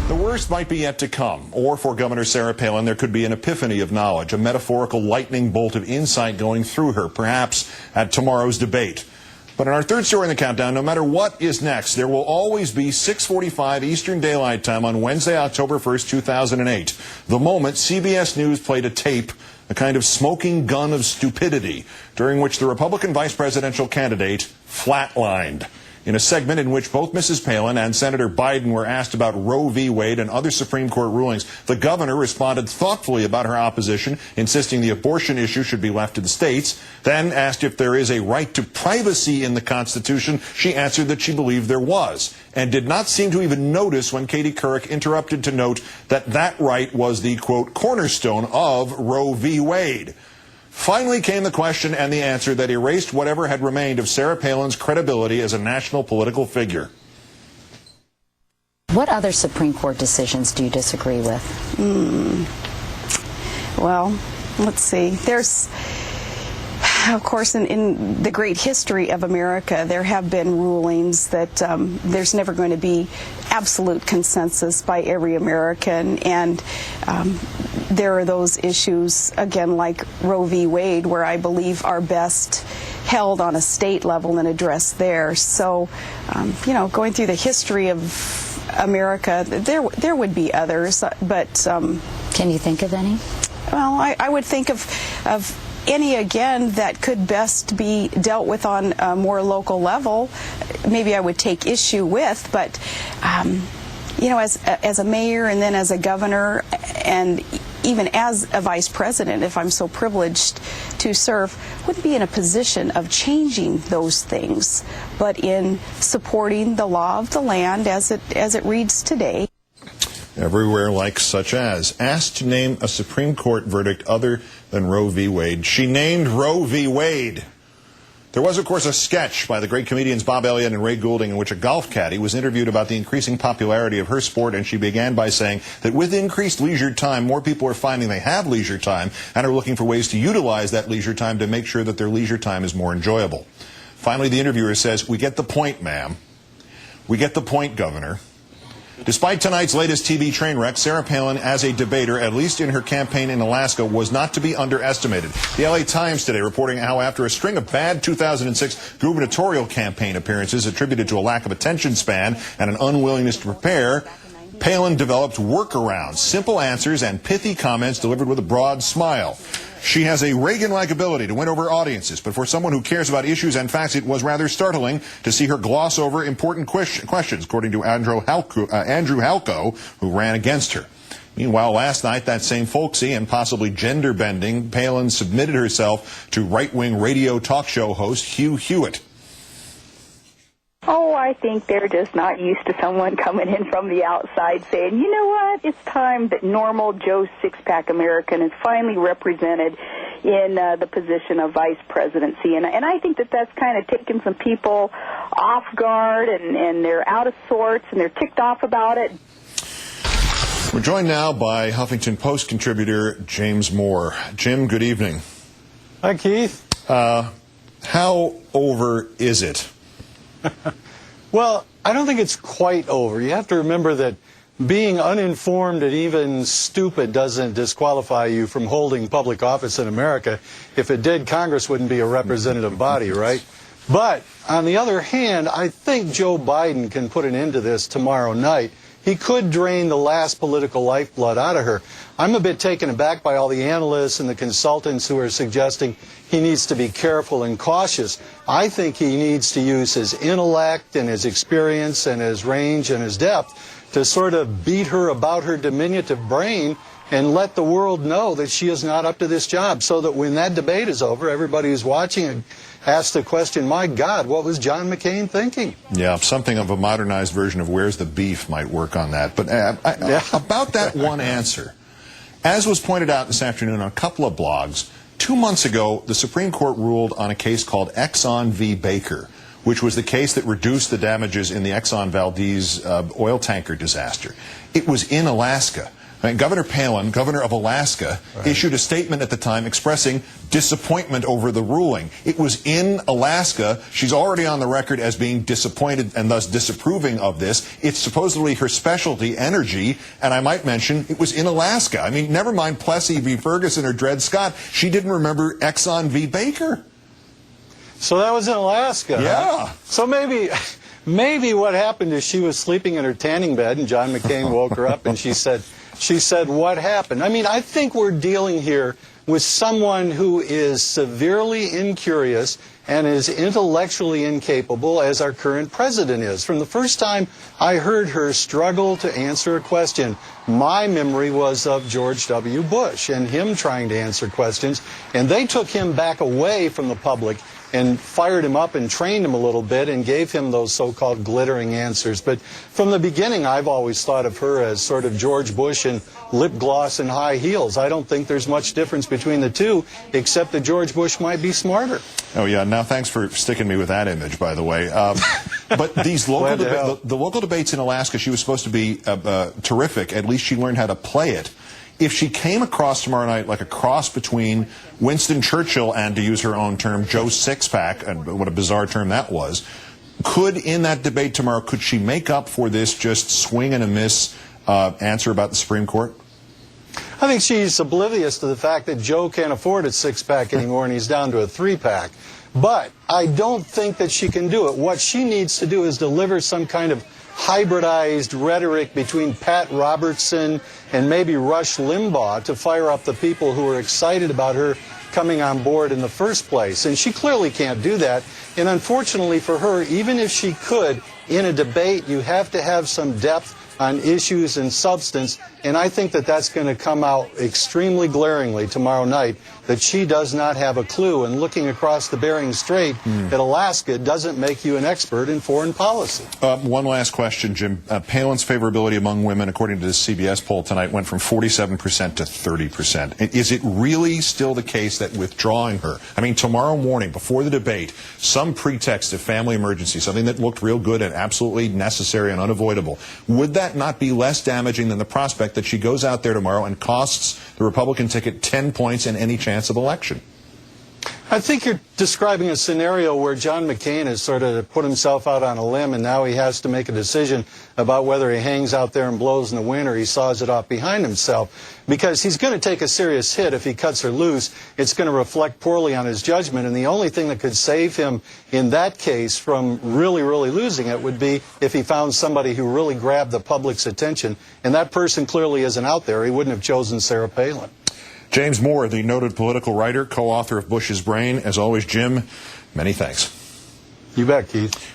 The worst might be yet to come, or for Governor Sarah Palin, there could be an epiphany of knowledge, a metaphorical lightning bolt of insight going through her, perhaps at tomorrow's debate. But in our third story in the countdown, no matter what is next, there will always be 6:45 Eastern Daylight Time on Wednesday, October 1st, 2008. The moment CBS News played a tape, a kind of smoking gun of stupidity, during which the Republican vice presidential candidate flatlined. In a segment in which both Mrs. Palin and Senator Biden were asked about Roe v. Wade and other Supreme Court rulings, the governor responded thoughtfully about her opposition, insisting the abortion issue should be left to the states. Then, asked if there is a right to privacy in the Constitution, she answered that she believed there was, and did not seem to even notice when Katie Couric interrupted to note that that right was the, quote, cornerstone of Roe v. Wade. Finally came the question and the answer that erased whatever had remained of Sarah Palin's credibility as a national political figure. What other Supreme Court decisions do you disagree with? Well, let's see. There's, of course, in the great history of America, there have been rulings that there's never going to be absolute consensus by every American, and there are those issues, again, like Roe v. Wade, where I believe are best held on a state level and addressed there. So, you know, going through the history of America, there would be others, but... Can you think of any? Well, I would think of any, again, that could best be dealt with on a more local level. Maybe I would take issue with, but, you know, as a mayor and then as a governor and even as a vice president, if I'm so privileged to serve, wouldn't be in a position of changing those things, but in supporting the law of the land as it reads today. Everywhere like such as. Asked to name a Supreme Court verdict other than Roe v. Wade, she named Roe v. Wade. There was, of course, a sketch by the great comedians Bob Elliott and Ray Goulding in which a golf caddy was interviewed about the increasing popularity of her sport, and she began by saying that with increased leisure time, more people are finding they have leisure time and are looking for ways to utilize that leisure time to make sure that their leisure time is more enjoyable. Finally, the interviewer says, "We get the point, ma'am. We get the point, Governor." Despite tonight's latest TV train wreck, Sarah Palin, as a debater, at least in her campaign in Alaska, was not to be underestimated. The LA Times today reporting how after a string of bad 2006 gubernatorial campaign appearances attributed to a lack of attention span and an unwillingness to prepare, Palin developed workarounds, simple answers, and pithy comments delivered with a broad smile. She has a Reagan-like ability to win over audiences, but for someone who cares about issues and facts, it was rather startling to see her gloss over important questions, according to Andrew Halco, who ran against her. Meanwhile, last night, that same folksy and possibly gender-bending Palin submitted herself to right-wing radio talk show host Hugh Hewitt. Oh, I think they're just not used to someone coming in from the outside saying, you know what, it's time that normal Joe Six-Pack American is finally represented in the position of vice presidency. And I think that that's kind of taken some people off guard, and they're out of sorts, and they're ticked off about it. We're joined now by Huffington Post contributor James Moore. Jim, good evening. Hi, Keith. How over is it? Well, I don't think it's quite over. You have to remember that being uninformed and even stupid doesn't disqualify you from holding public office in America. If it did, Congress wouldn't be a representative body, right? But on the other hand, I think Joe Biden can put an end to this tomorrow night. He could drain the last political lifeblood out of her. I'm a bit taken aback by all the analysts and the consultants who are suggesting he needs to be careful and cautious. I think he needs to use his intellect and his experience and his range and his depth to sort of beat her about her diminutive brain and let the world know that she is not up to this job, so that when that debate is over, everybody who's watching asks the question, my God, what was John McCain thinking? Yeah, something of a modernized version of Where's the Beef might work on that. But about that one answer, as was pointed out this afternoon on a couple of blogs, 2 months ago, the Supreme Court ruled on a case called Exxon v. Baker, which was the case that reduced the damages in the Exxon Valdez oil tanker disaster. It was in Alaska. I mean, Governor Palin, governor of Alaska, issued a statement at the time expressing disappointment over the ruling. It was in Alaska. She's already on the record as being disappointed and thus disapproving of this. It's supposedly her specialty, energy, and I might mention it was in Alaska. I mean, never mind Plessy v. Ferguson or Dred Scott. She didn't remember Exxon v. Baker. So that was in Alaska. Yeah. Huh? So maybe what happened is she was sleeping in her tanning bed and John McCain woke her up and she said, what happened? I mean, I think we're dealing here with someone who is severely incurious and is intellectually incapable, as our current president is. From the first time I heard her struggle to answer a question, my memory was of George W. Bush and him trying to answer questions, and they took him back away from the public and fired him up and trained him a little bit and gave him those so-called glittering answers. But from the beginning, I've always thought of her as sort of George Bush in lip gloss and high heels. I don't think there's much difference between the two, except that George Bush might be smarter. Oh, yeah. Now, thanks for sticking me with that image, by the way. But these local the local debates in Alaska, she was supposed to be terrific. At least she learned how to play it. If she came across tomorrow night like a cross between Winston Churchill and, to use her own term, Joe Sixpack, and what a bizarre term that was, in that debate tomorrow, could she make up for this just swing and a miss answer about the Supreme Court? I think she's oblivious to the fact that Joe can't afford a six-pack anymore and he's down to a three-pack. But I don't think that she can do it. What she needs to do is deliver some kind of hybridized rhetoric between Pat Robertson and maybe Rush Limbaugh to fire up the people who are excited about her coming on board in the first place. And she clearly can't do that. And unfortunately for her, even if she could, in a debate, you have to have some depth on issues and substance, and I think that that's going to come out extremely glaringly tomorrow night, that she does not have a clue, and looking across the Bering Strait at Alaska doesn't make you an expert in foreign policy. One last question, Jim. Palin's favorability among women, according to the CBS poll tonight, went from 47% to 30%. Is it really still the case that withdrawing her, I mean, tomorrow morning, before the debate, some pretext of family emergency, something that looked real good and absolutely necessary and unavoidable, would that not be less damaging than the prospect that she goes out there tomorrow and costs the Republican ticket 10 points in any chance of election? I think you're describing a scenario where John McCain has sort of put himself out on a limb and now he has to make a decision about whether he hangs out there and blows in the wind or he saws it off behind himself, because he's going to take a serious hit if he cuts her loose. It's going to reflect poorly on his judgment, and the only thing that could save him in that case from really losing it would be if he found somebody who really grabbed the public's attention, and that person clearly isn't out there. He wouldn't have chosen Sarah Palin. James Moore, the noted political writer, co-author of Bush's Brain. As always, Jim, many thanks. You bet, Keith.